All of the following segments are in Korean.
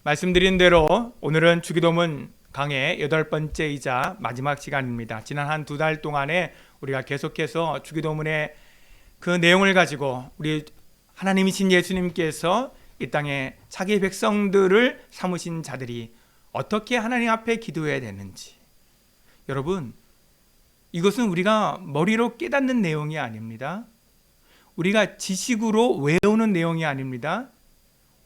말씀드린 대로 오늘은 주기도문 강의 8번째이자 마지막 시간입니다. 지난 한 2달 동안에 우리가 계속해서 주기도문의 그 내용을 가지고 우리 하나님이신 예수님께서 이 땅에 자기 백성들을 삼으신 자들이 어떻게 하나님 앞에 기도해야 되는지, 여러분, 이것은 우리가 머리로 깨닫는 내용이 아닙니다. 우리가 지식으로 외우는 내용이 아닙니다.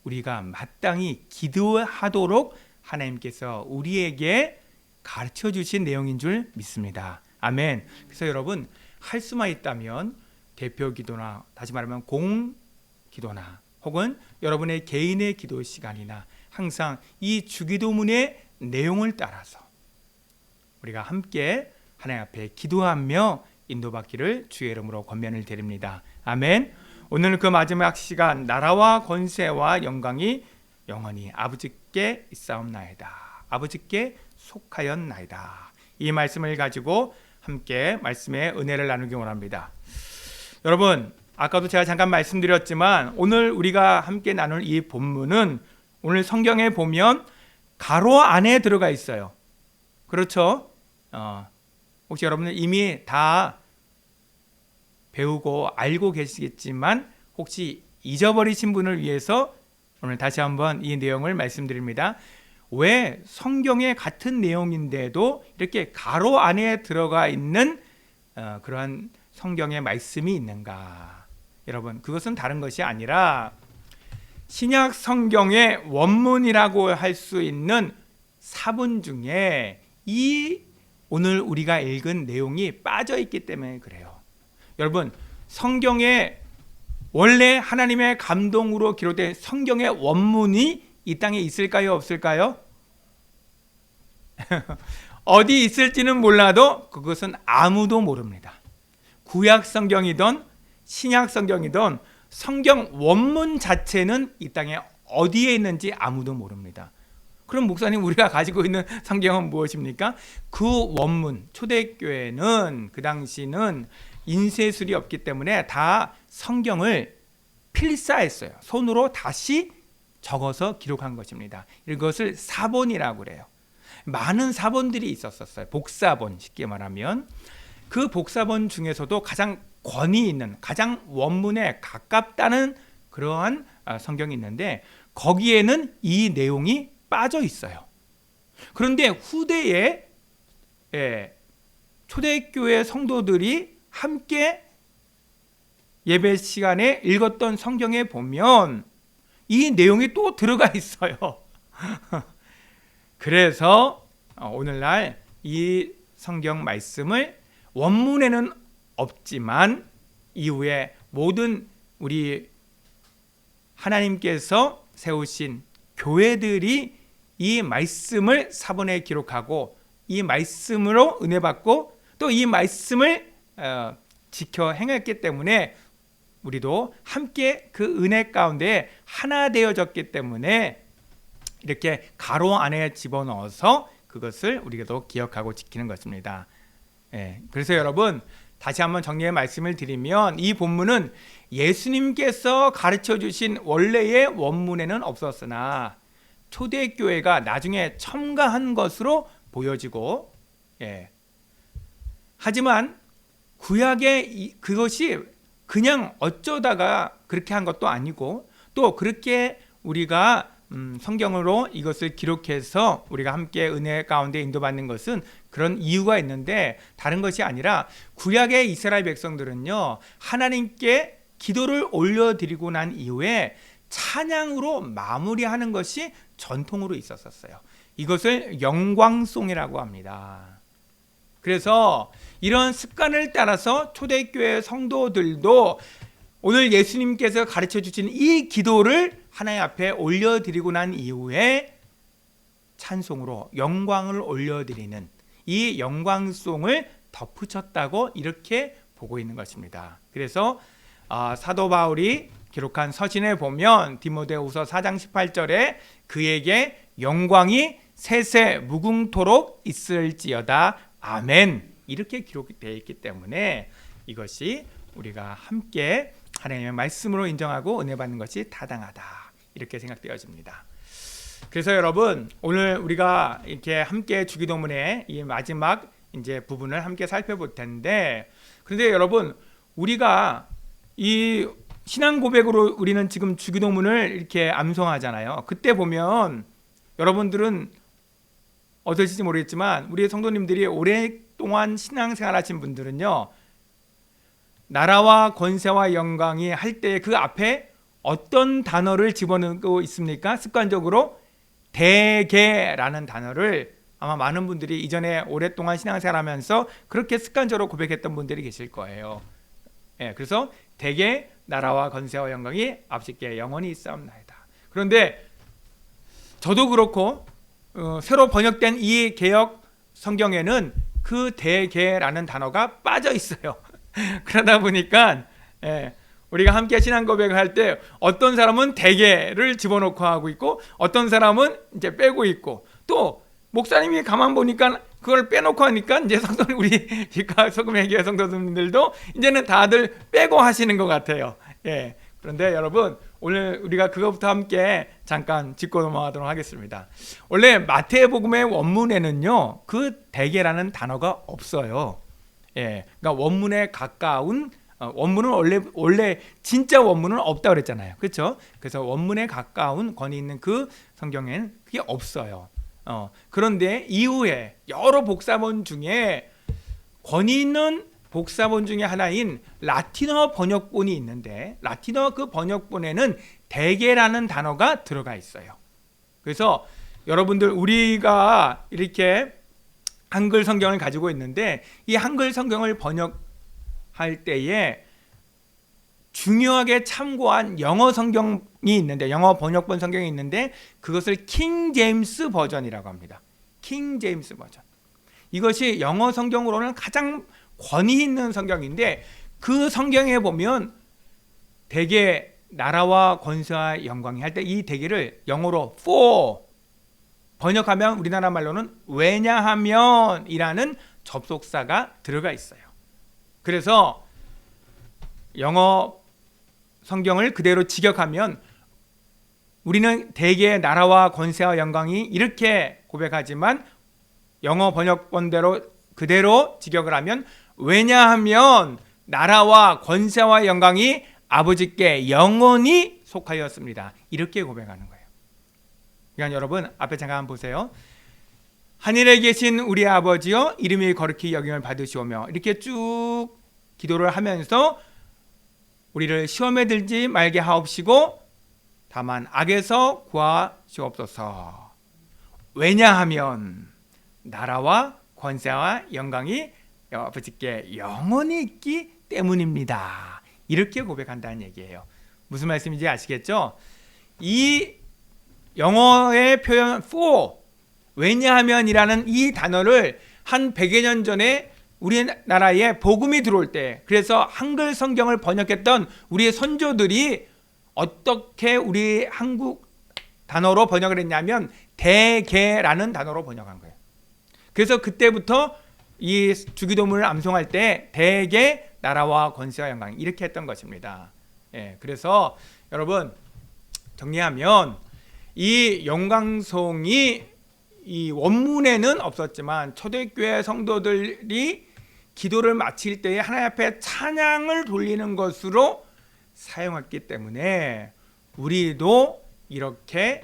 우리가 마땅히 기도하도록 하나님께서 우리에게 가르쳐 주신 내용인 줄 믿습니다. 아멘. 그래서 여러분, 할 수만 있다면 대표 기도나, 다시 말하면 공 기도나, 혹은 여러분의 개인의 기도 시간이나 항상 이 주기도문의 내용을 따라서 우리가 함께 하나님 앞에 기도하며 인도받기를 주의 이름으로 권면을 드립니다. 아멘. 오늘 그 마지막 시간, 나라와 권세와 영광이 영원히 아버지께 있사옵나이다. 아버지께 속하였나이다. 이 말씀을 가지고 함께 말씀의 은혜를 나누기 원합니다. 여러분, 아까도 제가 잠깐 말씀드렸지만 오늘 우리가 함께 나눌 이 본문은 오늘 성경에 보면 가로 안에 들어가 있어요. 그렇죠? 혹시 여러분은 이미 다 배우고 알고 계시겠지만 혹시 잊어버리신 분을 위해서 오늘 다시 한번 이 내용을 말씀드립니다. 왜 성경의 같은 내용인데도 이렇게 가로 안에 들어가 있는 그러한 성경의 말씀이 있는가? 여러분, 그것은 다른 것이 아니라 신약 성경의 원문이라고 할 수 있는 사본 중에 이 오늘 우리가 읽은 내용이 빠져 있기 때문에 그래요. 여러분, 성경에 원래 하나님의 감동으로 기록된 성경의 원문이 이 땅에 있을까요? 없을까요? 어디 있을지는 몰라도 그것은 아무도 모릅니다. 구약 성경이든 신약 성경이든 성경 원문 자체는 이 땅에 어디에 있는지 아무도 모릅니다. 그럼 목사님, 우리가 가지고 있는 성경은 무엇입니까? 그 원문, 초대교회는 그 당시는 인쇄술이 없기 때문에 다 성경을 필사했어요. 손으로 다시 적어서 기록한 것입니다. 이것을 사본이라고 그래요. 많은 사본들이 있었어요. 복사본, 쉽게 말하면. 그 복사본 중에서도 가장 권위 있는, 가장 원문에 가깝다는 그러한 성경이 있는데 거기에는 이 내용이 빠져 있어요. 그런데 후대에 초대교회 성도들이 함께 예배 시간에 읽었던 성경에 보면 이 내용이 또 들어가 있어요. 그래서 오늘날 이 성경 말씀을 원문에는 없지만 이후에 모든 우리 하나님께서 세우신 교회들이 이 말씀을 사본에 기록하고 이 말씀으로 은혜 받고 또 이 말씀을 지켜 행했기 때문에 우리도 함께 그 은혜 가운데 하나 되어졌기 때문에 이렇게 가로 안에 집어넣어서 그것을 우리도 기억하고 지키는 것입니다. 그래서 여러분, 다시 한번 정리의 말씀을 드리면 이 본문은 예수님께서 가르쳐 주신 원래의 원문에는 없었으나 초대교회가 나중에 첨가한 것으로 보여지고, 하지만 구약의 그것이 그냥 어쩌다가 그렇게 한 것도 아니고 또 그렇게 우리가 성경으로 이것을 기록해서 우리가 함께 은혜 가운데 인도받는 것은 그런 이유가 있는데 다른 것이 아니라 구약의 이스라엘 백성들은요, 하나님께 기도를 올려드리고 난 이후에 찬양으로 마무리하는 것이 전통으로 있었어요. 이것을 영광송이라고 합니다. 그래서 이런 습관을 따라서 초대교회 성도들도 오늘 예수님께서 가르쳐 주신 이 기도를 하나님 앞에 올려드리고 난 이후에 찬송으로 영광을 올려드리는 이 영광송을 덧붙였다고 이렇게 보고 있는 것입니다. 그래서 사도 바울이 기록한 서신에 보면 디모데후서 4장 18절에 그에게 영광이 세세 무궁토록 있을지어다 아멘, 이렇게 기록되어 있기 때문에 이것이 우리가 함께 하나님의 말씀으로 인정하고 은혜 받는 것이 타당하다, 이렇게 생각되어집니다. 그래서 여러분 오늘 우리가 이렇게 함께 주기도문의 이 마지막 이제 부분을 함께 살펴볼 텐데, 그런데 여러분 우리가 이 신앙 고백으로 우리는 지금 주기도문을 이렇게 암송하잖아요. 그때 보면 여러분들은 어떠실지 모르겠지만 우리 성도님들이 오랫동안 신앙생활 하신 분들은요, 나라와 권세와 영광이 할 때 그 앞에 어떤 단어를 집어넣고 있습니까? 습관적으로 대개라는 단어를 아마 많은 분들이 이전에 오랫동안 신앙생활 하면서 그렇게 습관적으로 고백했던 분들이 계실 거예요. 예, 그래서 대개 나라와 권세와 영광이 앞서게 영원히 있사옵나이다. 그런데 저도 그렇고 새로 번역된 이 개역 성경에는 그 대개라는 단어가 빠져 있어요. 그러다 보니까 우리가 함께 신앙 고백을 할 때 어떤 사람은 대개를 집어넣고 하고 있고 어떤 사람은 이제 빼고 있고, 또 목사님이 가만 보니까 그걸 빼놓고 하니까 이제 성도님, 우리 기가 소금의 교회 성도님들도 이제는 다들 빼고 하시는 것 같아요. 예. 그런데 여러분 오늘 우리가 그것부터 함께 잠깐 짚고 넘어가도록 하겠습니다. 원래 마태복음의 원문에는요 그 대개라는 단어가 없어요. 예. 그러니까 원문에 가까운 원문은 원래 진짜 원문은 없다고 그랬잖아요. 그렇죠? 그래서 원문에 가까운 권위 있는 그 성경에는 그게 없어요. 그런데 이후에 여러 복사본 중에 권위 있는 복사본 중에 하나인 라틴어 번역본이 있는데, 라틴어 그 번역본에는 대개라는 단어가 들어가 있어요. 그래서 여러분들 우리가 이렇게 한글 성경을 가지고 있는데 이 한글 성경을 번역할 때에 중요하게 참고한 영어 성경이 있는데, 영어 번역본 성경이 있는데 그것을 킹 제임스 버전이라고 합니다. 킹 제임스 버전. 이것이 영어 성경으로는 가장 권위 있는 성경인데, 그 성경에 보면 대개 나라와 권세와 영광이 할 때 이 대개를 영어로 for 번역하면 우리나라 말로는 왜냐하면 이라는 접속사가 들어가 있어요. 그래서 영어 성경을 그대로 직역하면 우리는 대개 나라와 권세와 영광이 이렇게 고백하지만 영어 번역본대로 그대로 직역을 하면 왜냐하면 나라와 권세와 영광이 아버지께 영원히 속하였습니다. 이렇게 고백하는 거예요. 그러니까 여러분 앞에 잠깐 한번 보세요. 하늘에 계신 우리 아버지여 이름이 거룩히 여김을 받으시오며, 이렇게 쭉 기도를 하면서 우리를 시험에 들지 말게 하옵시고 다만 악에서 구하시옵소서. 왜냐하면 나라와 권세와 영광이 아버지께 영원히 있기 때문입니다. 이렇게 고백한다는 얘기예요. 무슨 말씀인지 아시겠죠? 이 영어의 표현 for, 왜냐하면이라는 이 단어를 한 100여 년 전에 우리나라에 복음이 들어올 때, 그래서 한글 성경을 번역했던 우리의 선조들이 어떻게 우리 한국 단어로 번역을 했냐면 대개라는 단어로 번역한 거예요. 그래서 그때부터 이 주기도문을 암송할 때 대개 나라와 권세와 영광 이렇게 했던 것입니다. 예, 그래서 여러분 정리하면 이 영광송이 이 원문에는 없었지만 초대교회 성도들이 기도를 마칠 때에 하나님 앞에 찬양을 돌리는 것으로 사용했기 때문에 우리도 이렇게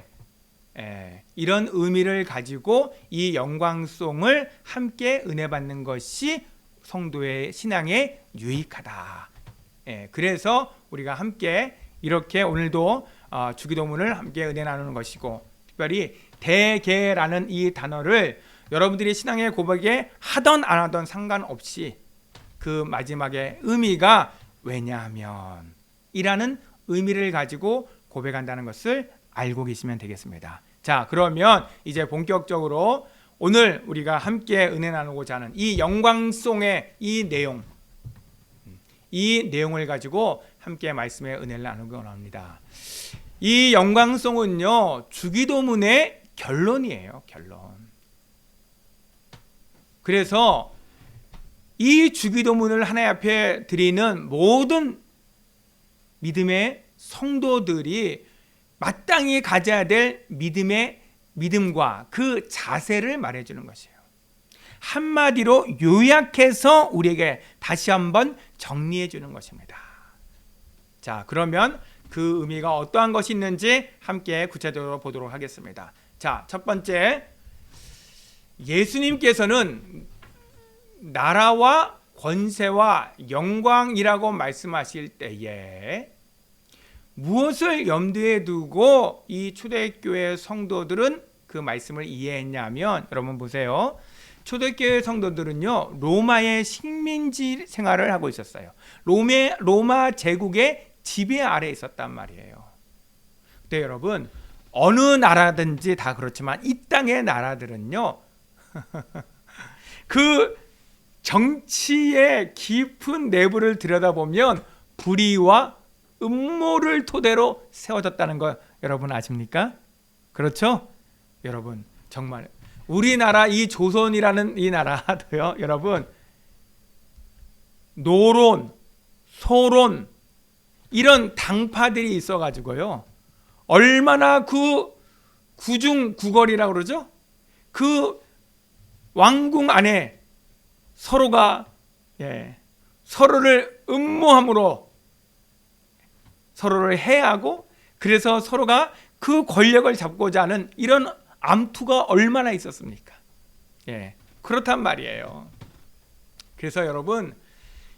이런 의미를 가지고 이 영광송을 함께 은혜 받는 것이 성도의 신앙에 유익하다. 그래서 우리가 함께 이렇게 오늘도 주기도문을 함께 은혜 나누는 것이고, 특별히 대개라는 이 단어를 여러분들이 신앙의 고백에 하던 안 하던 상관없이 그 마지막에 의미가 왜냐하면 이라는 의미를 가지고 고백한다는 것을 알고 계시면 되겠습니다. 자, 그러면 이제 본격적으로 오늘 우리가 함께 은혜 나누고자 하는 이 영광송의 이 내용을 가지고 함께 말씀의 은혜를 나누기 원합니다. 이 영광송은요 주기도문의 결론이에요. 결론. 그래서 이 주기도문을 하나님 앞에 드리는 모든 믿음의 성도들이 마땅히 가져야 될 믿음의 믿음과 그 자세를 말해주는 것이에요. 한마디로 요약해서 우리에게 다시 한번 정리해 주는 것입니다. 자, 그러면 그 의미가 어떠한 것이 있는지 함께 구체적으로 보도록 하겠습니다. 자, 첫 번째, 예수님께서는 나라와 권세와 영광이라고 말씀하실 때에 무엇을 염두에 두고 이 초대교회 성도들은 그 말씀을 이해했냐면, 여러분 보세요. 초대교회 성도들은요, 로마의 식민지 생활을 하고 있었어요. 로마 제국의 지배 아래에 있었단 말이에요. 근데 여러분, 어느 나라든지 다 그렇지만 이 땅의 나라들은요, 그 정치의 깊은 내부를 들여다보면 불의와 음모를 토대로 세워졌다는 거 여러분 아십니까? 그렇죠? 여러분, 정말 우리나라 이 조선이라는 이 나라도요, 여러분, 노론, 소론 이런 당파들이 있어가지고요, 얼마나 그 구중구걸이라고 그러죠? 그 왕궁 안에 서로가 서로를 음모함으로 서로를 해하고, 그래서 서로가 그 권력을 잡고자 하는 이런 암투가 얼마나 있었습니까? 그렇단 말이에요. 그래서 여러분,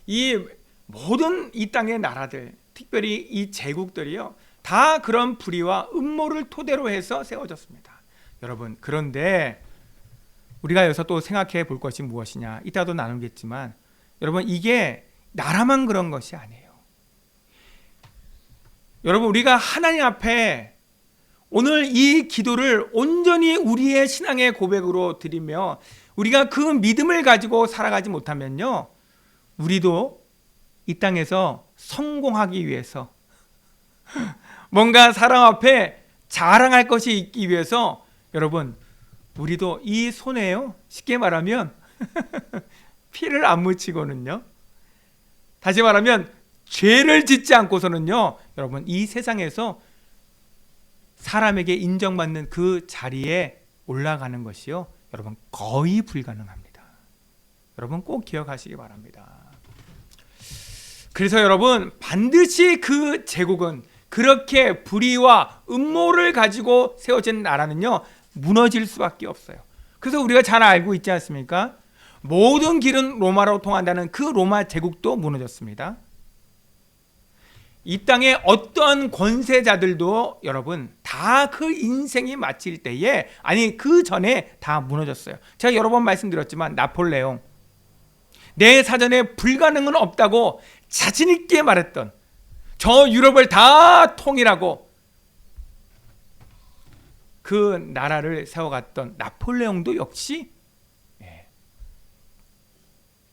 이 모든 이 땅의 나라들, 특별히 이 제국들이요, 다 그런 불의와 음모를 토대로 해서 세워졌습니다. 여러분, 그런데 우리가 여기서 또 생각해 볼 것이 무엇이냐, 이따도 나누겠지만, 여러분, 이게 나라만 그런 것이 아니에요. 여러분, 우리가 하나님 앞에 오늘 이 기도를 온전히 우리의 신앙의 고백으로 드리며 우리가 그 믿음을 가지고 살아가지 못하면요, 우리도 이 땅에서 성공하기 위해서 뭔가 사람 앞에 자랑할 것이 있기 위해서, 여러분, 우리도 이 손에요, 쉽게 말하면 피를 안 묻히고는요, 다시 말하면 죄를 짓지 않고서는요, 여러분, 이 세상에서 사람에게 인정받는 그 자리에 올라가는 것이요, 여러분, 거의 불가능합니다. 여러분 꼭 기억하시기 바랍니다. 그래서 여러분, 반드시 그 제국은, 그렇게 불의와 음모를 가지고 세워진 나라는요, 무너질 수밖에 없어요. 그래서 우리가 잘 알고 있지 않습니까? 모든 길은 로마로 통한다는 그 로마 제국도 무너졌습니다. 이 땅의 어떠한 권세자들도 여러분 다 그 인생이 마칠 때에, 아니 그 전에 다 무너졌어요. 제가 여러 번 말씀드렸지만, 나폴레옹, 내 사전에 불가능은 없다고 자신 있게 말했던, 저 유럽을 다 통일하고 그 나라를 세워갔던 나폴레옹도 역시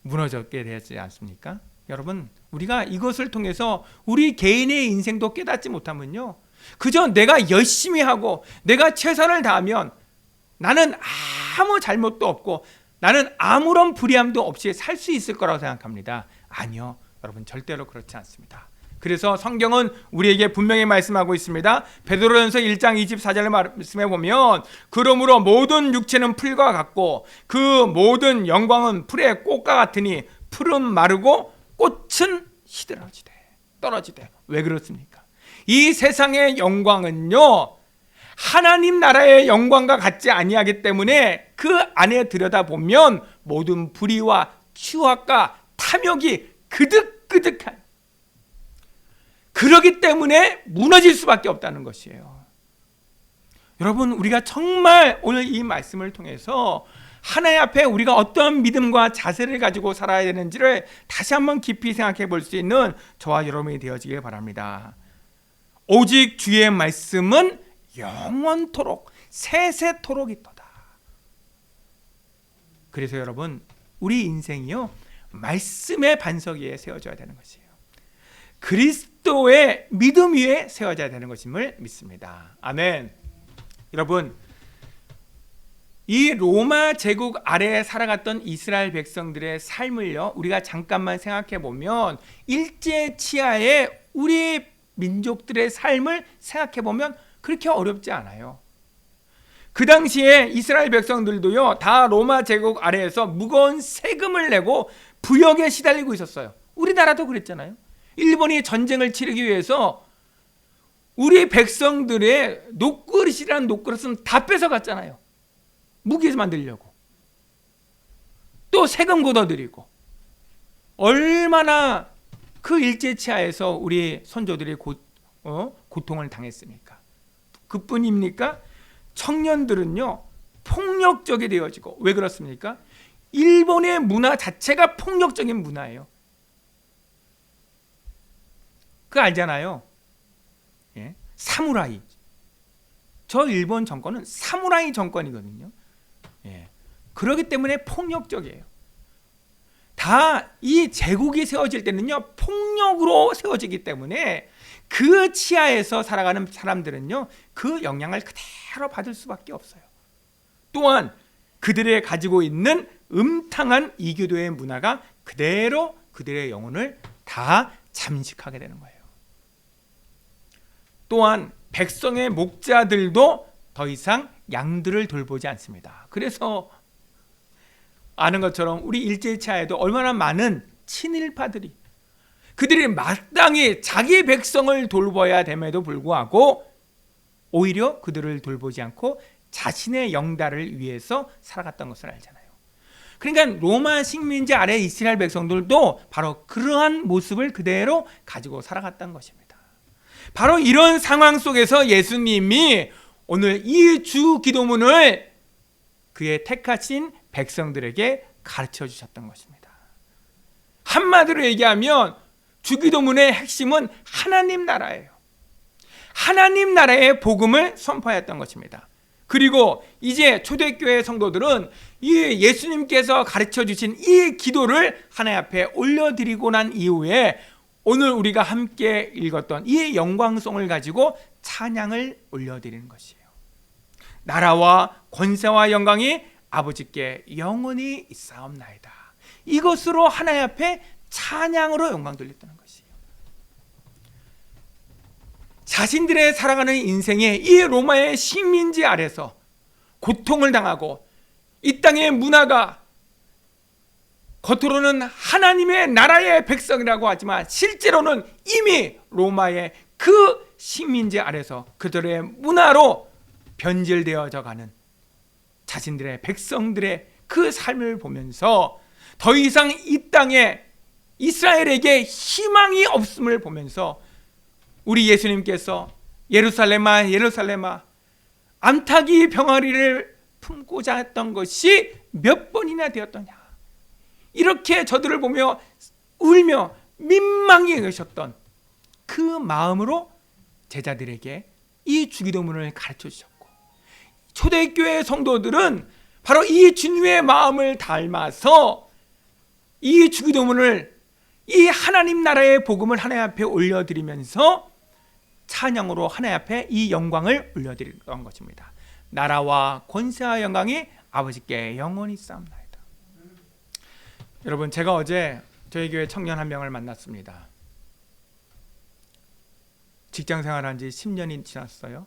무너졌게 되지 않습니까? 여러분, 우리가 이것을 통해서 우리 개인의 인생도 깨닫지 못하면요, 그저 내가 열심히 하고 내가 최선을 다하면 나는 아무 잘못도 없고 나는 아무런 불의함도 없이 살 수 있을 거라고 생각합니다. 아니요, 여러분, 절대로 그렇지 않습니다. 그래서 성경은 우리에게 분명히 말씀하고 있습니다. 베드로전서 1장 24절을 말씀해 보면, 그러므로 모든 육체는 풀과 같고 그 모든 영광은 풀의 꽃과 같으니 풀은 마르고 꽃은 시들어지되 떨어지되. 왜 그렇습니까? 이 세상의 영광은요, 하나님 나라의 영광과 같지 아니하기 때문에 그 안에 들여다보면 모든 불의와 추악과 탐욕이 그득그득한, 그러기 때문에 무너질 수밖에 없다는 것이에요. 여러분, 우리가 정말 오늘 이 말씀을 통해서 하나님 앞에 우리가 어떤 믿음과 자세를 가지고 살아야 되는지를 다시 한번 깊이 생각해 볼 수 있는 저와 여러분이 되어지길 바랍니다. 오직 주의 말씀은 영원토록 세세토록 있도다. 그래서 여러분, 우리 인생이요, 말씀의 반석 위에 세워져야 되는 것이에요. 그리스도의 믿음 위에 세워져야 되는 것임을 믿습니다. 아멘. 여러분, 이 로마 제국 아래에 살아갔던 이스라엘 백성들의 삶을요, 우리가 잠깐만 생각해 보면, 일제 치하의 우리 민족들의 삶을 생각해 보면 그렇게 어렵지 않아요. 그 당시에 이스라엘 백성들도요, 다 로마 제국 아래에서 무거운 세금을 내고 부역에 시달리고 있었어요. 우리나라도 그랬잖아요. 일본이 전쟁을 치르기 위해서 우리 백성들의 녹그릇이라는 녹그릇은 다 뺏어갔잖아요. 무기 만들려고. 또 세금 걷어들이고. 얼마나 그 일제치하에서 우리 선조들이 고통을 당했습니까? 그뿐입니까? 청년들은요, 폭력적이 되어지고. 왜 그렇습니까? 일본의 문화 자체가 폭력적인 문화예요. 그거 알잖아요. 예? 사무라이. 저 일본 정권은 사무라이 정권이거든요. 예. 그렇기 때문에 폭력적이에요. 다 이 제국이 세워질 때는요, 폭력으로 세워지기 때문에 그 치하에서 살아가는 사람들은요, 그 영향을 그대로 받을 수밖에 없어요. 또한 그들의 가지고 있는 음탕한 이교도의 문화가 그대로 그들의 영혼을 다 잠식하게 되는 거예요. 또한 백성의 목자들도 더 이상 양들을 돌보지 않습니다. 그래서 아는 것처럼 우리 일제차에도 얼마나 많은 친일파들이, 그들이 마땅히 자기 백성을 돌봐야 됨에도 불구하고 오히려 그들을 돌보지 않고 자신의 영달을 위해서 살아갔던 것을 알잖아요. 그러니까 로마 식민지 아래 이스라엘 백성들도 바로 그러한 모습을 그대로 가지고 살아갔던 것입니다. 바로 이런 상황 속에서 예수님이 오늘 이 주 기도문을 그의 택하신 백성들에게 가르쳐 주셨던 것입니다. 한마디로 얘기하면 주기도문의 핵심은 하나님 나라예요. 하나님 나라의 복음을 선포했던 것입니다. 그리고 이제 초대교회 성도들은 이 예수님께서 가르쳐 주신 이 기도를 하나님 앞에 올려드리고 난 이후에 오늘 우리가 함께 읽었던 이 영광송을 가지고 찬양을 올려드리는 것이에요. 나라와 권세와 영광이 아버지께 영원히 있사옵나이다. 이것으로 하나님 앞에 찬양으로 영광 돌렸다는 것이에요. 자신들의 살아가는 인생에 이 로마의 식민지 아래서 고통을 당하고 이 땅의 문화가 겉으로는 하나님의 나라의 백성이라고 하지만 실제로는 이미 로마의 그 식민지 아래서 그들의 문화로 변질되어져 가는 자신들의 백성들의 그 삶을 보면서 더 이상 이 땅에 이스라엘에게 희망이 없음을 보면서 우리 예수님께서 예루살렘아 예루살렘아 암탉이 병아리를 품고자 했던 것이 몇 번이나 되었더냐, 이렇게 저들을 보며 울며 민망히 계셨던 그 마음으로 제자들에게 이 주기도문을 가르쳐 주셨고, 초대교회 성도들은 바로 이 주님의 마음을 닮아서 이 주기도문을, 이 하나님 나라의 복음을 하나님 앞에 올려드리면서 찬양으로 하나님 앞에 이 영광을 올려드렸던 것입니다. 나라와 권세와 영광이 아버지께 영원히 있사옵나이다. 여러분, 제가 어제 저희 교회 청년 한 명을 만났습니다. 직장 생활한 지 10년이 지났어요.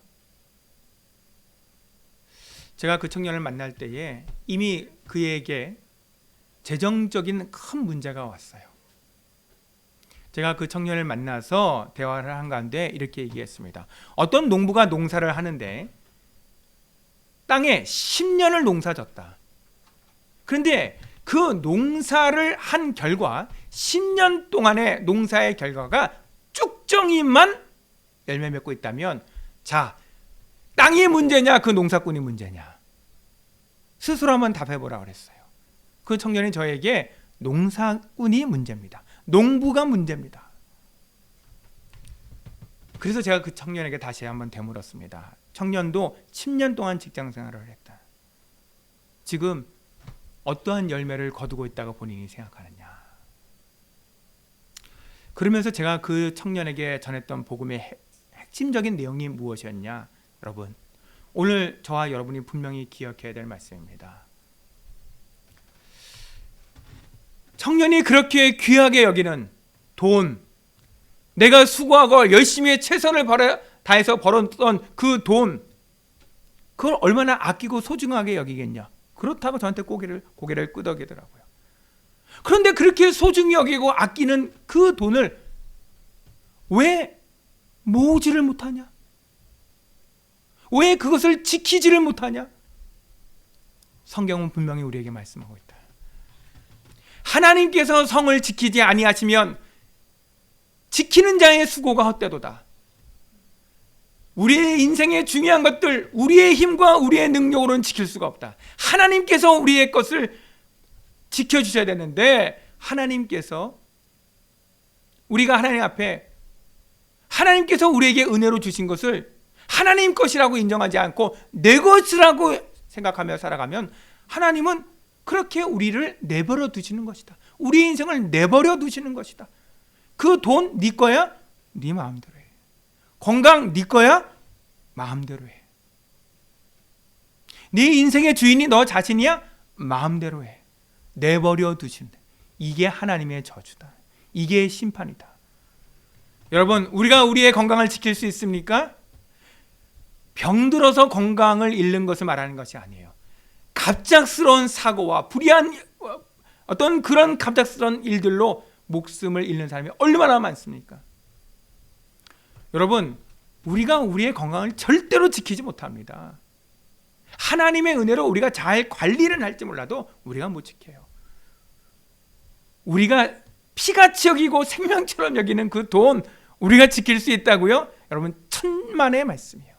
제가 그 청년을 만날 때에 이미 그에게 재정적인 큰 문제가 왔어요. 제가 그 청년을 만나서 대화를 한 가운데 이렇게 얘기했습니다. 어떤 농부가 농사를 하는데 땅에 10년을 농사졌다. 그런데 그 농사를 한 결과 10년 동안의 농사의 결과가 쭉정이만 열매 맺고 있다면, 자, 땅이 문제냐 그 농사꾼이 문제냐, 스스로 한번 답해보라 그랬어요. 그 청년이 저에게 농사꾼이 문제입니다, 농부가 문제입니다. 그래서 제가 그 청년에게 다시 한번 되물었습니다. 청년도 10년 동안 직장 생활을 했다. 지금 어떠한 열매를 거두고 있다고 본인이 생각하느냐. 그러면서 제가 그 청년에게 전했던 복음의 핵심적인 내용이 무엇이었냐, 여러분, 오늘 저와 여러분이 분명히 기억해야 될 말씀입니다. 청년이 그렇게 귀하게 여기는 돈, 내가 수고하고 열심히 최선을 다해서 벌었던 그 돈, 그걸 얼마나 아끼고 소중하게 여기겠냐. 그렇다고 저한테 고개를 끄덕이더라고요. 그런데 그렇게 소중히 여기고 아끼는 그 돈을 왜 모으지를 못하냐? 왜 그것을 지키지를 못하냐? 성경은 분명히 우리에게 말씀하고 있다. 하나님께서 성을 지키지 아니하시면 지키는 자의 수고가 헛되도다. 우리의 인생의 중요한 것들, 우리의 힘과 우리의 능력으로는 지킬 수가 없다. 하나님께서 우리의 것을 지켜주셔야 되는데, 하나님께서 우리가 하나님 앞에 하나님께서 우리에게 은혜로 주신 것을 하나님 것이라고 인정하지 않고 내 것이라고 생각하며 살아가면 하나님은 그렇게 우리를 내버려 두시는 것이다. 우리 인생을 내버려 두시는 것이다. 그 돈 네 거야? 네 마음대로 해. 건강 네 거야? 마음대로 해. 네 인생의 주인이 너 자신이야? 마음대로 해. 내버려 두신다. 이게 하나님의 저주다. 이게 심판이다. 여러분, 우리가 우리의 건강을 지킬 수 있습니까? 병들어서 건강을 잃는 것을 말하는 것이 아니에요. 갑작스러운 사고와 불의한 어떤 그런 갑작스러운 일들로 목숨을 잃는 사람이 얼마나 많습니까? 여러분, 우리가 우리의 건강을 절대로 지키지 못합니다. 하나님의 은혜로 우리가 잘 관리를 할지 몰라도 우리가 못 지켜요. 우리가 피같이 여기고 생명처럼 여기는 그 돈 우리가 지킬 수 있다고요? 여러분, 천만의 말씀이에요.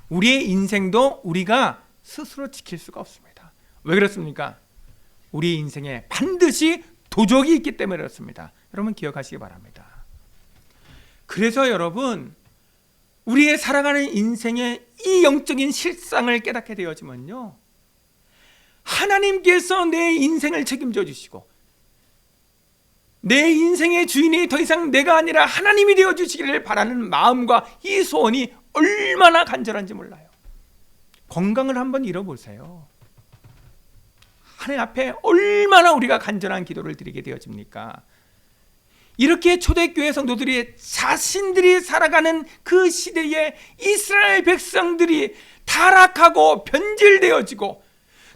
우리의 인생도 우리가 스스로 지킬 수가 없습니다. 왜 그렇습니까? 우리 인생에 반드시 도적이 있기 때문에 그렇습니다. 여러분 기억하시기 바랍니다. 그래서 여러분, 우리의 살아가는 인생의 이 영적인 실상을 깨닫게 되어지면요, 하나님께서 내 인생을 책임져 주시고 내 인생의 주인이 더 이상 내가 아니라 하나님이 되어 주시기를 바라는 마음과 이 소원이 얼마나 간절한지 몰라요. 건강을 한번 잃어보세요. 하나님 앞에 얼마나 우리가 간절한 기도를 드리게 되어집니까? 이렇게 초대교회 성도들이 자신들이 살아가는 그 시대에 이스라엘 백성들이 타락하고 변질되어지고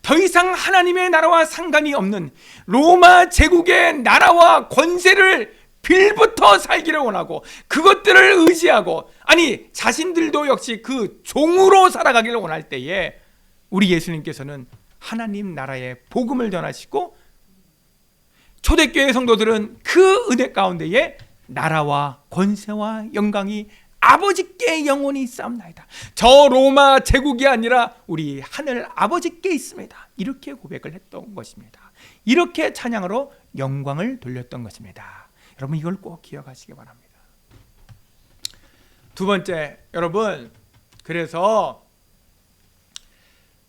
더 이상 하나님의 나라와 상관이 없는 로마 제국의 나라와 권세를 빌부터 살기를 원하고 그것들을 의지하고, 아니 자신들도 역시 그 종으로 살아가기를 원할 때에 우리 예수님께서는 하나님 나라의 복음을 전하시고 초대교회 성도들은 그 은혜 가운데에 나라와 권세와 영광이 아버지께 영원히 있사옵나이다. 저 로마 제국이 아니라 우리 하늘 아버지께 있습니다. 이렇게 고백을 했던 것입니다. 이렇게 찬양으로 영광을 돌렸던 것입니다. 여러분 이걸 꼭 기억하시기 바랍니다. 두 번째, 여러분, 그래서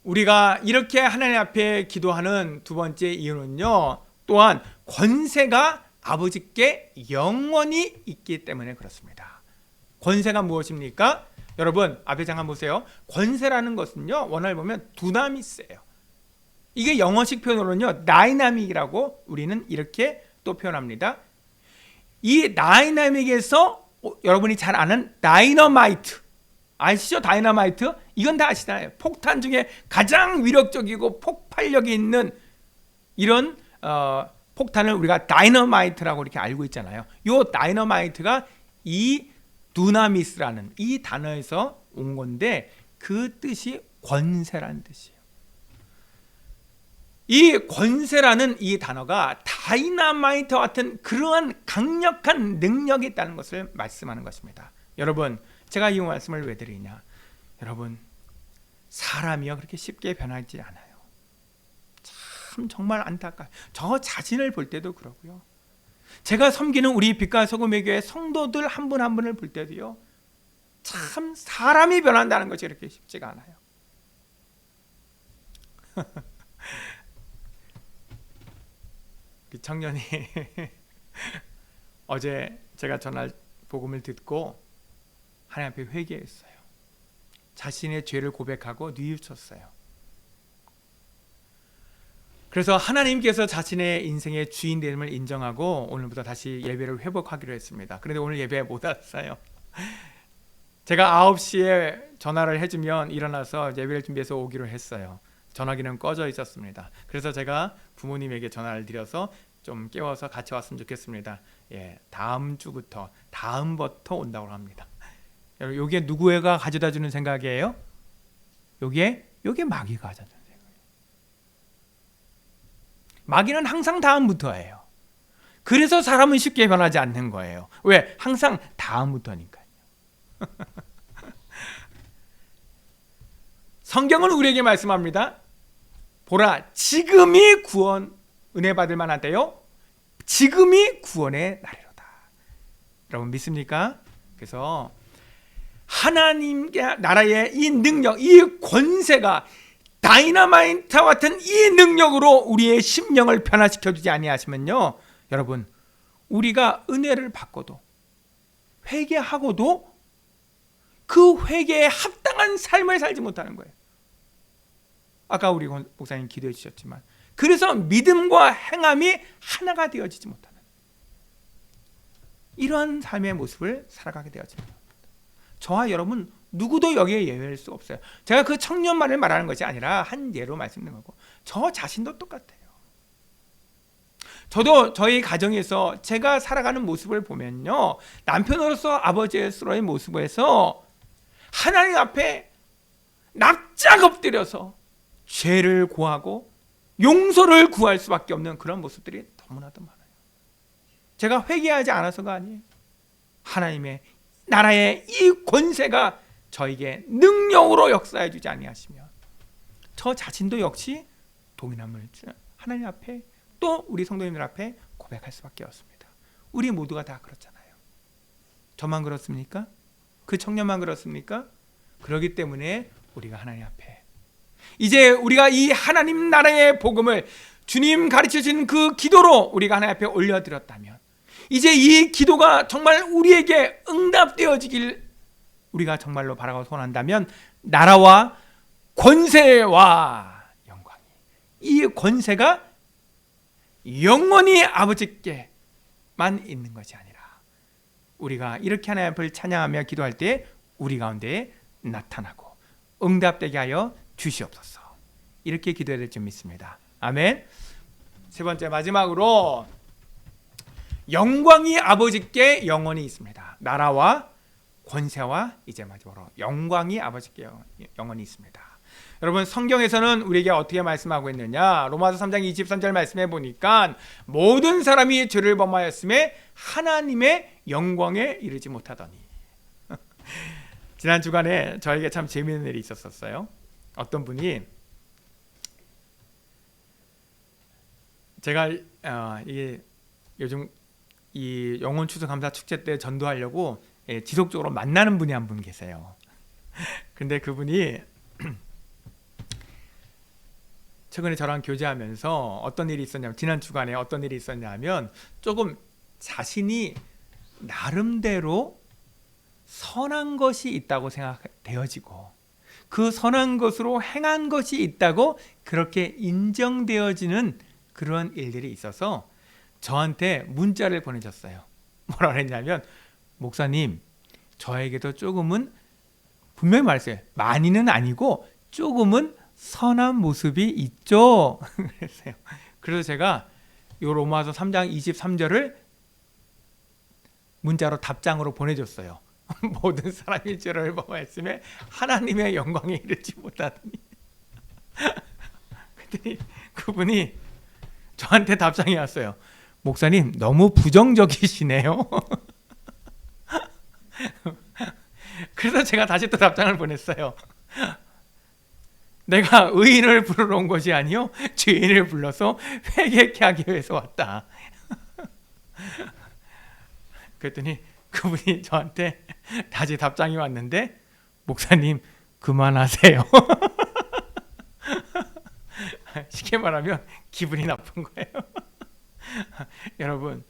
우리가 이렇게 하나님 앞에 기도하는 두 번째 이유는요, 또한 권세가 아버지께 영원히 있기 때문에 그렇습니다. 권세가 무엇입니까? 여러분 앞에 잠깐 보세요. 권세라는 것은요, 원어를 보면 두나미스예요. 이게 영어식 표현으로는요 다이나믹이라고 우리는 이렇게 또 표현합니다. 이 다이나믹에서 여러분이 잘 아는 다이너마이트 아시죠? 다이너마이트 이건 다 아시잖아요. 폭탄 중에 가장 위력적이고 폭발력이 있는 이런 폭탄을 우리가 다이너마이트라고 이렇게 알고 있잖아요. 이 다이너마이트가 이 두나미스라는 이 단어에서 온 건데 그 뜻이 권세라는 뜻이에요. 이 권세라는 이 단어가 다이너마이트와 같은 그러한 강력한 능력이 있다는 것을 말씀하는 것입니다. 여러분 제가 이 말씀을 왜 드리냐, 여러분 사람이요 그렇게 쉽게 변하지 않아요. 참 정말 안타까워요. 저 자신을 볼 때도 그러고요, 제가 섬기는 우리 빛과 소금의 교회 성도들 한 분 한 분을 볼 때도요, 참 사람이 변한다는 것이 그렇게 쉽지가 않아요. 그 청년이 어제 제가 전할 복음을 듣고 하나님 앞에 회개했어요. 자신의 죄를 고백하고 뉘우쳤어요. 그래서 하나님께서 자신의 인생의 주인됨을 인정하고 오늘부터 다시 예배를 회복하기로 했습니다. 그런데 오늘 예배에 못 왔어요. 제가 9시에 전화를 해주면 일어나서 예배를 준비해서 오기로 했어요. 전화기는 꺼져 있었습니다. 그래서 제가 부모님에게 전화를 드려서 좀 깨워서 같이 왔으면 좋겠습니다. 예, 다음부터 온다고 합니다. 여러분, 요게 누구가 가져다 주는 생각이에요? 요게 마귀가 가져다 주는 생각이에요. 마귀는 항상 다음부터예요. 그래서 사람은 쉽게 변하지 않는 거예요. 왜? 항상 다음부터니까요. 성경은 우리에게 말씀합니다. 보라, 지금이 구원 은혜 받을 만하대요. 지금이 구원의 날이로다. 여러분 믿습니까? 그래서 하나님 나라의 이 능력, 이 권세가 다이너마이트와 같은 이 능력으로 우리의 심령을 변화시켜 주지 아니하시면요, 여러분, 우리가 은혜를 받고도 회개하고도 그 회개에 합당한 삶을 살지 못하는 거예요. 아까 우리 목사님 기도해 주셨지만, 그래서 믿음과 행함이 하나가 되어지지 못하는 이러한 삶의 모습을 살아가게 되어집니다. 저와 여러분 누구도 여기에 예외일 수 없어요. 제가 그 청년만을 말하는 것이 아니라 한 예로 말씀드린 거고, 저 자신도 똑같아요. 저도 저희 가정에서 제가 살아가는 모습을 보면요, 남편으로서 아버지로서의 모습에서 하나님 앞에 납작 엎드려서 죄를 고하고 용서를 구할 수밖에 없는 그런 모습들이 너무나도 많아요. 제가 회개하지 않아서가 아니에요. 하나님의 나라의 이 권세가 저에게 능력으로 역사해 주지 아니하시면 저 자신도 역시 동일함을 하나님 앞에 또 우리 성도님들 앞에 고백할 수밖에 없습니다. 우리 모두가 다 그렇잖아요. 저만 그렇습니까? 그 청년만 그렇습니까? 그렇기 때문에 우리가 하나님 앞에 이제 우리가 이 하나님 나라의 복음을 주님 가르쳐주신 그 기도로 우리가 하나님 앞에 올려드렸다면, 이제 이 기도가 정말 우리에게 응답되어지길 우리가 정말로 바라고 소원한다면, 나라와 권세와 영광이, 이 권세가 영원히 아버지께만 있는 것이 아니라 우리가 이렇게 하나님 앞을 찬양하며 기도할 때 우리 가운데 나타나고 응답되게 하여 주시옵소서. 이렇게 기도해야 될 줄 믿습니다. 아멘. 세 번째, 마지막으로 영광이 아버지께 영원히 있습니다. 나라와 권세와 이제 마지막으로 영광이 아버지께 영원히 있습니다. 여러분, 성경에서는 우리에게 어떻게 말씀하고 있느냐? 로마서 3장 23절 말씀해 보니까 모든 사람이 죄를 범하였음에 하나님의 영광에 이르지 못하더니. 지난 주간에 저에게 참 재미있는 일이 있었어요. 어떤 분이 제가 요즘 이 영혼 추수 감사 축제 때 전도하려고 지속적으로 만나는 분이 한 분 계세요. 근데 그분이 최근에 저랑 교제하면서 어떤 일이 있었냐면, 지난 주간에 어떤 일이 있었냐면, 조금 자신이 나름대로 선한 것이 있다고 생각되어지고 그 선한 것으로 행한 것이 있다고 그렇게 인정되어지는 그런 일들이 있어서 저한테 문자를 보내셨어요. 뭐라 그랬냐면, 목사님, 저에게도 조금은, 분명히 말했어요, 많이는 아니고 조금은 선한 모습이 있죠. 그랬어요. 그래서 제가 이 로마서 3장 23절을 문자로 답장으로 보내줬어요. 모든 사람이 죄를 범하였음에 하나님의 영광에 이르지 못하더니. 그랬더니 그분이 저한테 답장이 왔어요. 목사님, 너무 부정적이시네요. 그래서 제가 다시 또 답장을 보냈어요. 내가 의인을 부르러 온 것이 아니요 죄인을 불러서 회개케 하기 위해서 왔다. 그랬더니 그분이 저한테 다시 답장이 왔는데, 목사님 그만하세요. 쉽게 말하면 기분이 나쁜 거예요. 여러분,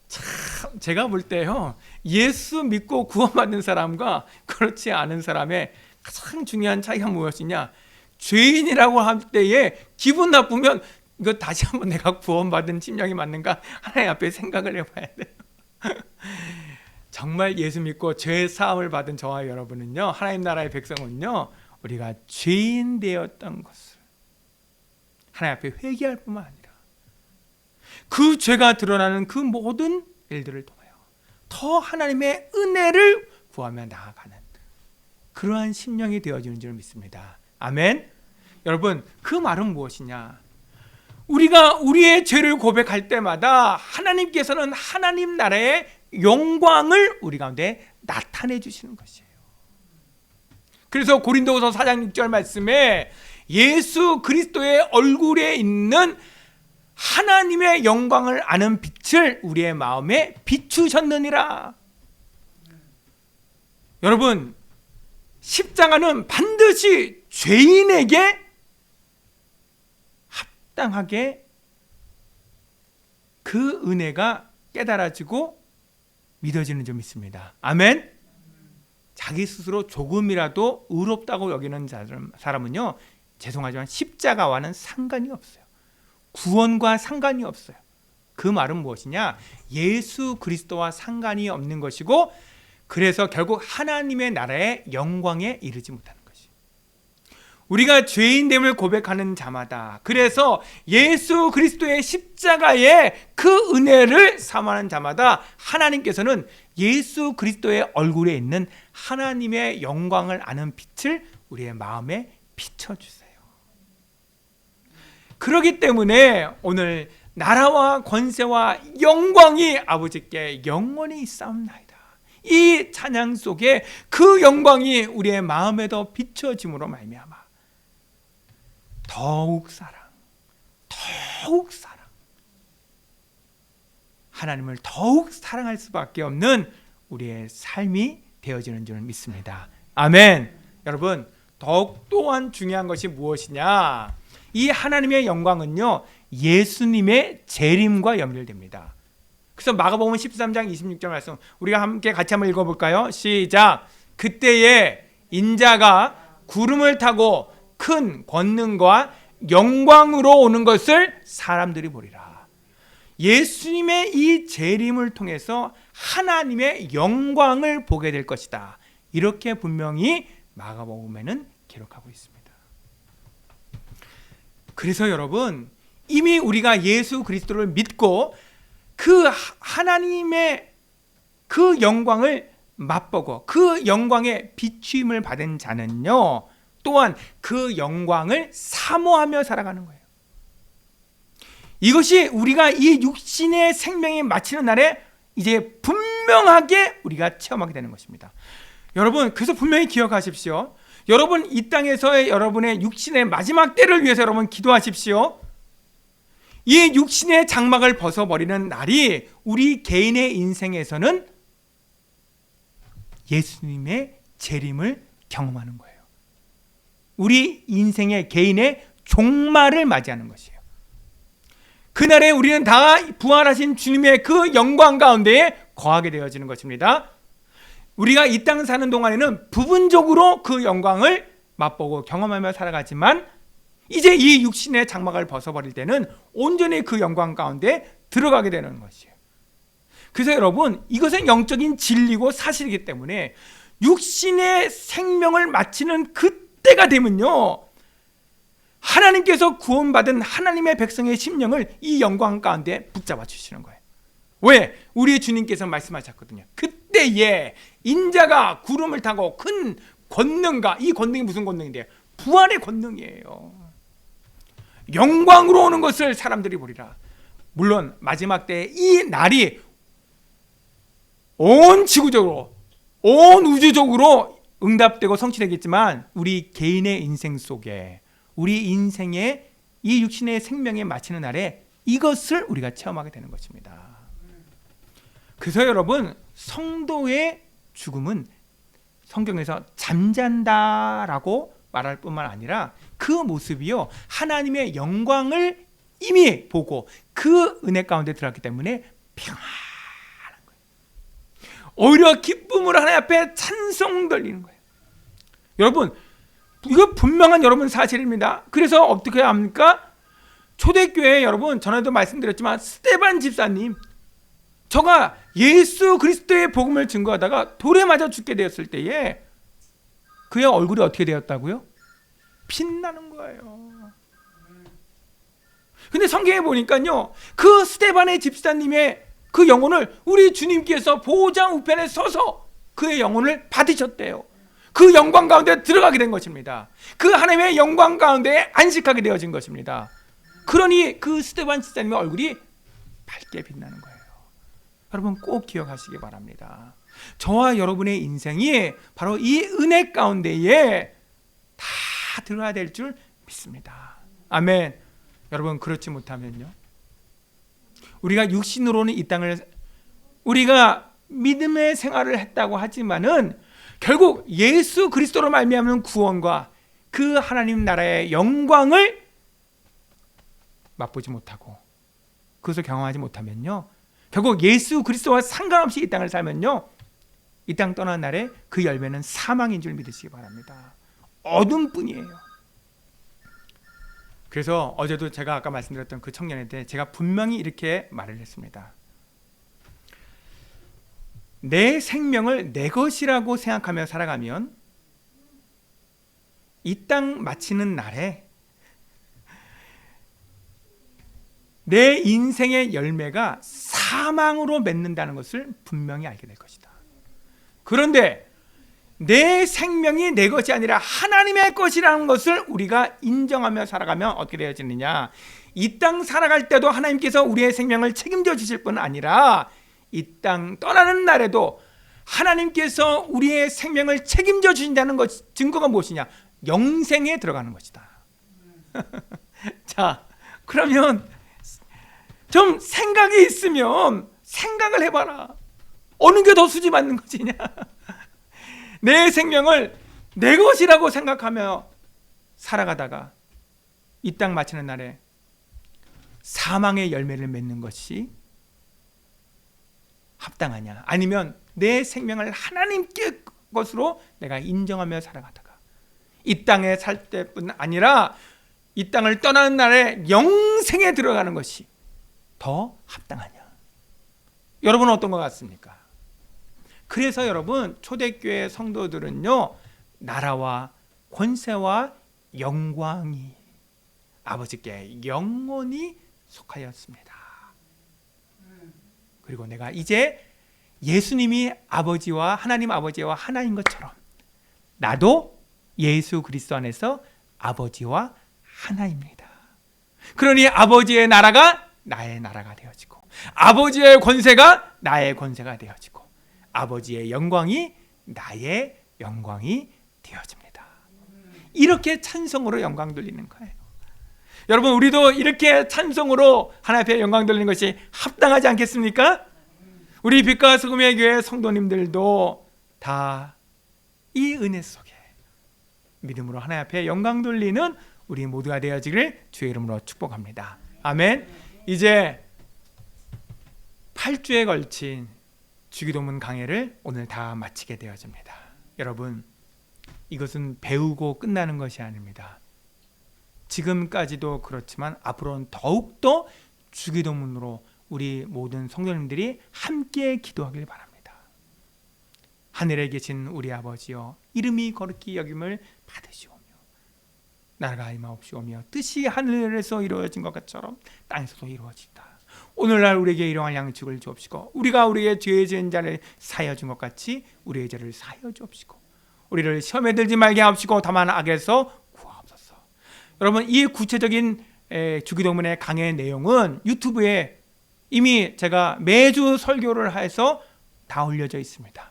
참 제가 볼 때요, 예수 믿고 구원받는 사람과 그렇지 않은 사람의 가장 중요한 차이가 무엇이냐? 죄인이라고 할 때에 기분 나쁘면 이거 다시 한번 내가 구원받은 심령이 맞는가 하나님 앞에 생각을 해봐야 돼요. 정말 예수 믿고 죄 사함을 받은 저와 여러분은요, 하나님 나라의 백성은요, 우리가 죄인 되었던 것을 하나님 앞에 회개할 뿐만 아니라 그 죄가 드러나는 그 모든 일들을 통하여 더 하나님의 은혜를 구하며 나아가는 그러한 심령이 되어지는 줄 믿습니다. 아멘. 여러분, 그 말은 무엇이냐? 우리가 우리의 죄를 고백할 때마다 하나님께서는 하나님 나라의 영광을 우리 가운데 나타내 주시는 것이에요. 그래서 고린도후서 4장 6절 말씀에 예수 그리스도의 얼굴에 있는 하나님의 영광을 아는 빛을 우리의 마음에 비추셨느니라. 여러분, 십자가는 반드시 죄인에게 합당하게 그 은혜가 깨달아지고 믿어지는 줄 믿습니다. 아멘. 자기 스스로 조금이라도 의롭다고 여기는 사람은요, 죄송하지만 십자가와는 상관이 없어요. 구원과 상관이 없어요. 그 말은 무엇이냐? 예수 그리스도와 상관이 없는 것이고, 그래서 결국 하나님의 나라의 영광에 이르지 못하는 것이. 우리가 죄인됨을 고백하는 자마다, 그래서 예수 그리스도의 십자가의 그 은혜를 사모하는 자마다 하나님께서는 예수 그리스도의 얼굴에 있는 하나님의 영광을 아는 빛을 우리의 마음에 비춰주세요. 그렇기 때문에 오늘 나라와 권세와 영광이 아버지께 영원히 있사옵나이다. 이 찬양 속에 그 영광이 우리의 마음에도 비춰짐으로 말미암아 더욱 사랑, 하나님을 더욱 사랑할 수밖에 없는 우리의 삶이 되어지는 줄 믿습니다. 아멘. 여러분, 더욱 또한 중요한 것이 무엇이냐? 이 하나님의 영광은요, 예수님의 재림과 연결됩니다. 그래서 마가복음 13장 26절 말씀 우리가 함께 같이 한번 읽어볼까요? 시작. 그때에 인자가 구름을 타고 큰 권능과 영광으로 오는 것을 사람들이 보리라. 예수님의 이 재림을 통해서 하나님의 영광을 보게 될 것이다. 이렇게 분명히 마가복음에는 기록하고 있습니다. 그래서 여러분, 이미 우리가 예수 그리스도를 믿고 그 하나님의 그 영광을 맛보고 그 영광의 비추임을 받은 자는요, 또한 그 영광을 사모하며 살아가는 거예요. 이것이 우리가 이 육신의 생명이 마치는 날에 이제 분명하게 우리가 체험하게 되는 것입니다. 여러분, 그래서 분명히 기억하십시오. 여러분, 이 땅에서의 여러분의 육신의 마지막 때를 위해서 여러분 기도하십시오. 이 육신의 장막을 벗어버리는 날이 우리 개인의 인생에서는 예수님의 재림을 경험하는 거예요. 우리 인생의 개인의 종말을 맞이하는 것이에요. 그날에 우리는 다 부활하신 주님의 그 영광 가운데에 거하게 되어지는 것입니다. 우리가 이 땅 사는 동안에는 부분적으로 그 영광을 맛보고 경험하며 살아가지만 이제 이 육신의 장막을 벗어버릴 때는 온전히 그 영광 가운데 들어가게 되는 것이에요. 그래서 여러분, 이것은 영적인 진리고 사실이기 때문에 육신의 생명을 마치는 그때가 되면요, 하나님께서 구원받은 하나님의 백성의 심령을 이 영광 가운데 붙잡아 주시는 거예요. 왜? 우리 주님께서 말씀하셨거든요. 그때에 인자가 구름을 타고 큰 권능과, 이 권능이 무슨 권능인데요? 부활의 권능이에요. 영광으로 오는 것을 사람들이 보리라. 물론 마지막 때 이 날이 온 지구적으로, 온 우주적으로 응답되고 성취되겠지만 우리 개인의 인생 속에, 우리 인생의 이 육신의 생명에 마치는 날에 이것을 우리가 체험하게 되는 것입니다. 그래서 여러분, 성도의 죽음은 성경에서 잠잔다라고 말할 뿐만 아니라 그 모습이요, 하나님의 영광을 이미 보고 그 은혜 가운데 들어갔기 때문에 평안한 거예요. 오히려 기쁨으로 하나님 앞에 찬송 돌리는 거예요. 여러분, 이거 분명한 여러분 사실입니다. 그래서 어떻게 합니까? 초대교회 여러분, 전에도 말씀드렸지만 스데반 집사님, 저가 예수 그리스도의 복음을 증거하다가 돌에 맞아 죽게 되었을 때에 그의 얼굴이 어떻게 되었다고요? 빛나는 거예요. 근데 성경에 보니까요, 그 스데반의 집사님의 그 영혼을 우리 주님께서 보호자 우편에 서서 그의 영혼을 받으셨대요. 그 영광 가운데 들어가게 된 것입니다. 그 하나님의 영광 가운데 안식하게 되어진 것입니다. 그러니 그 스데반 집사님의 얼굴이 밝게 빛나는 거예요. 여러분 꼭 기억하시기 바랍니다. 저와 여러분의 인생이 바로 이 은혜 가운데에 다 들어야 될 줄 믿습니다. 아멘. 여러분 그렇지 못하면요, 우리가 육신으로는 이 땅을 우리가 믿음의 생활을 했다고 하지만은 결국 예수 그리스도로 말미암는 구원과 그 하나님 나라의 영광을 맛보지 못하고 그것을 경험하지 못하면요, 결국 예수 그리스도와 상관없이 이 땅을 살면요, 이 땅 떠난 날에 그 열매는 사망인 줄 믿으시기 바랍니다. 어둠뿐이에요. 그래서 어제도 제가 아까 말씀드렸던 그 청년한테 제가 분명히 이렇게 말을 했습니다. 내 생명을 내 것이라고 생각하며 살아가면 이 땅 마치는 날에 내 인생의 열매가 사망으로 맺는다는 것을 분명히 알게 될 것이다. 그런데 내 생명이 내 것이 아니라 하나님의 것이라는 것을 우리가 인정하며 살아가면 어떻게 되어지느냐, 이 땅 살아갈 때도 하나님께서 우리의 생명을 책임져 주실 뿐 아니라 이 땅 떠나는 날에도 하나님께서 우리의 생명을 책임져 주신다는 것, 증거가 무엇이냐? 영생에 들어가는 것이다. 자, 그러면 좀 생각이 있으면 생각을 해봐라. 어느 게 더 수지 맞는 것이냐? 내 생명을 내 것이라고 생각하며 살아가다가 이 땅 마치는 날에 사망의 열매를 맺는 것이 합당하냐, 아니면 내 생명을 하나님께 것으로 내가 인정하며 살아가다가 이 땅에 살 때뿐 아니라 이 땅을 떠나는 날에 영생에 들어가는 것이 더 합당하냐? 여러분은 어떤 것 같습니까? 그래서 여러분, 초대교회 성도들은요, 나라와 권세와 영광이 아버지께 영원히 속하였습니다. 그리고 내가 이제 예수님이 아버지와 하나님 아버지와 하나인 것처럼 나도 예수 그리스도 안에서 아버지와 하나입니다. 그러니 아버지의 나라가 나의 나라가 되어지고 아버지의 권세가 나의 권세가 되어지고 아버지의 영광이 나의 영광이 되어집니다. 이렇게 찬송으로 영광 돌리는 거예요. 여러분, 우리도 이렇게 찬송으로 하나님 앞에 영광 돌리는 것이 합당하지 않겠습니까? 우리 빛과 소금의 교회 성도님들도 다 이 은혜 속에 믿음으로 하나님 앞에 영광 돌리는 우리 모두가 되어지기를 주의 이름으로 축복합니다. 아멘. 이제 8주에 걸친 주기도문 강해를 오늘 다 마치게 되어집니다. 여러분, 이것은 배우고 끝나는 것이 아닙니다. 지금까지도 그렇지만 앞으로는 더욱더 주기도문으로 우리 모든 성도님들이 함께 기도하길 바랍니다. 하늘에 계신 우리 아버지여, 이름이 거룩히 여김을 받으시오며 나라가 임하옵시오며 뜻이 하늘에서 이루어진 것처럼 땅에서도 이루어진다. 오늘날 우리에게 일용할 양식을 주옵시고 우리가 우리에게 죄 지은 자를 사하여 준 것 같이 우리의 죄를 사하여 주옵시고 우리를 시험에 들지 말게 하옵시고 다만 악에서 구하옵소서. 여러분, 이 구체적인 주기도문의 강의 내용은 유튜브에 이미 제가 매주 설교를 해서 다 올려져 있습니다.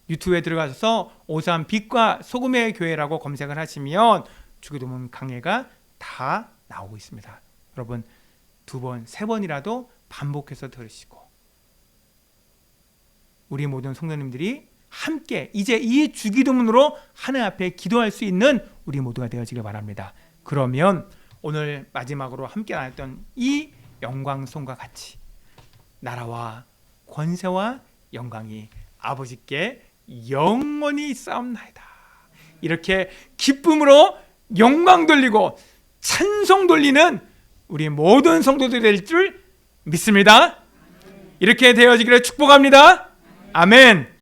유튜브에 들어가셔서 오산 빛과 소금의 교회라고 검색을 하시면 주기도문 강해가 다 나오고 있습니다. 여러분, 2번, 3번이라도 반복해서 들으시고 우리 모든 성도님들이 함께 이제 이 주기도문으로 하나님 앞에 기도할 수 있는 우리 모두가 되어지길 바랍니다. 그러면 오늘 마지막으로 함께 나눴던 이 영광송과 같이 나라와 권세와 영광이 아버지께 영원히 싸움나이다. 이렇게 기쁨으로 영광 돌리고 찬송 돌리는 우리 모든 성도들이 될 줄 믿습니다. 이렇게 되어지기를 축복합니다. 아멘.